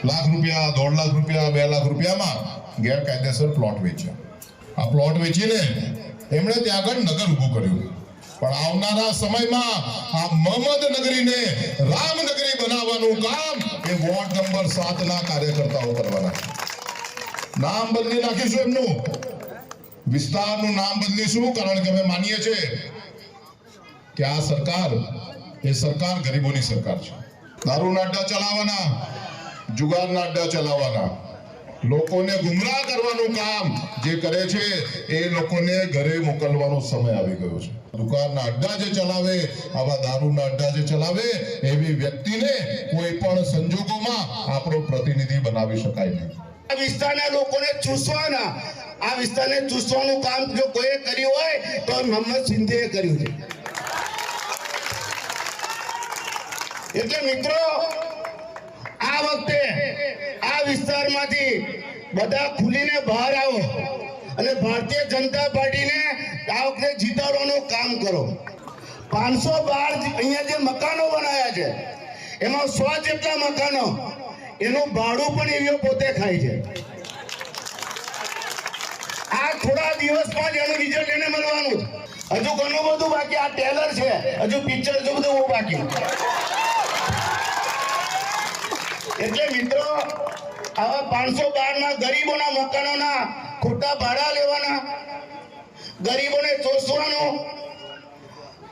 લાખ રૂપિયા 1.5 લાખ રૂપિયા 2 લાખ રૂપિયામાં ગેરકાયદેસર પ્લોટ વેચ્યા। આ પ્લોટ વેચીને એમણે ત્યાં આગળ નગર ઊભું કર્યું। પણ આવનારા સમયમાં આ મહમદ નગરીને રામનગરી બનાવવાનું કામ એ વોર્ડ નંબર 7 ના કાર્યકર્તાઓ કરવાના છે। નામ બદલી નાખીશું એમનું, વિસ્તારનું નામ બદલીશું, કારણ કે અમે માનીએ છીએ કે આ સરકાર એ સરકાર ગરીબોની સરકાર છે। દારૂના અડ્ડા ચલાવવાના, જુગારના અડ્ડા ચલાવવાના, લોકોને ગુમરાહ કરવાનું કામ જે કરે છે એ લોકોને ઘરે મોકલવાનો સમય આવી ગયો છે। દુકાનના અડ્ડા જે ચલાવે, આવા દારૂના અડ્ડા જે ચલાવે, એવી વ્યક્તિને કોઈ પણ સંજોગોમાં આપણો પ્રતિનિધિ બનાવી શકાય નહીં। આ વિસ્તારના લોકોને ચૂસવાના, આ વિસ્તારને ચૂસવાનું કામ જો કોઈએ કર્યું હોય તો મોહમ્મદ સિંધીએ કર્યું છે। એટલે મિત્રો, આ વખતે આ વિસ્તારમાંથી બધા ખુલીને બહાર આવો અને ભારતીય જનતા પાર્ટીને આ વખતે જીતાડવાનું કામ કરો। 512 અહીંયા જે મકાનો બનાવ્યા છે એમાં 100 જેટલા મકાનો એનું ભાડું પણ એવીઓ પોતે ખાય છે। આ થોડા દિવસમાં જ એનું રિઝલ્ટ એને મળવાનું છે। હજુ ઘણું બધું બાકી, આ ટેલર છે, હજુ પિક્ચર હજુ બધું બાકી। એટલે મિત્રો, આવા 512 ના ગરીબોના મકાનોના ખોટા ભાડા લેવાના, ગરીબોને ચોસવાનું,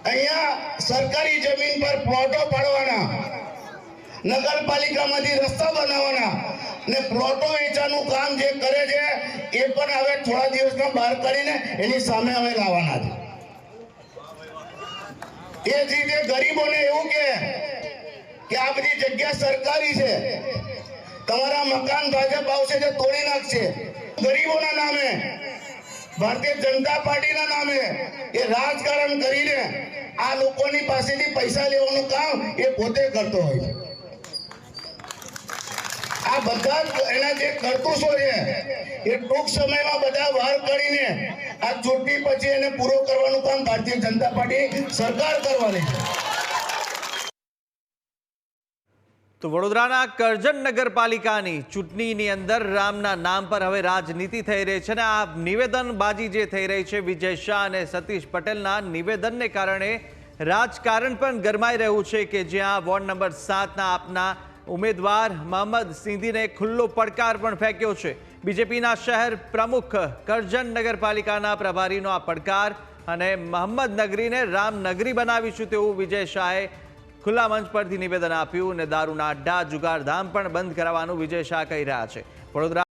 અહીંયા સરકારી જમીન પર પ્લોટો પાડવાના, નગરપાલિકામાંથી રસ્તા બનાવવાના ને પ્લોટો વેચાનું કામ જે કરે છે એ પણ હવે થોડા દિવસમાં બહાર કાઢીને એની સામે હવે લાવવાના છે। એ જ રીતે ગરીબોને એવું કે આ બધી જગ્યા સરકારી છે, તમારા મકાન ભાજપ આવશે તો તોડી નાખશે। ગરીબોના નામે, ભારતીય જનતા પાર્ટીના નામે એ રાજકારણ કરીને આ લોકોની પાસેથી પૈસા લેવાનું કામ એ પોતે કરતો હોય છે। આ બધા એના જે કરતૂતો છે એ ટૂંક સમયમાં બધા બહાર કાઢીને આ ચૂંટણી પછી એને પૂરો કરવાનું કામ ભારતીય જનતા પાર્ટી સરકાર કરવાની છે। તો વડોદરાના કરજણ નગરપાલિકાની ચૂંટણીની અંદર રામના નામ પર હવે રાજનીતિ થઈ રહી છે અને આ નિવેદનબાજી જે થઈ રહી છે વિજય શાહ અને સતીશ પટેલના નિવેદનને કારણે રાજકારણ પણ ગરમાઈ રહ્યું છે કે જ્યાં વોર્ડ નંબર 7ના આપના ઉમેદવાર મોહમ્મદ સિંધીને ખુલ્લો પડકાર પણ ફેંક્યો છે। બીજેપીના શહેર પ્રમુખ કરજણ નગરપાલિકાના પ્રભારીનો આ પડકાર અને મોહમ્મદ નગરીને રામનગરી બનાવીશું તેવું વિજય શાહે ખુલ્લા મંચ પરથી નિવેદન આપ્યું અને દારૂના અડ્ડા, જુગારધામ પણ બંધ કરાવવાનું વિજય શાહ કહી રહ્યા છે। વડોદરા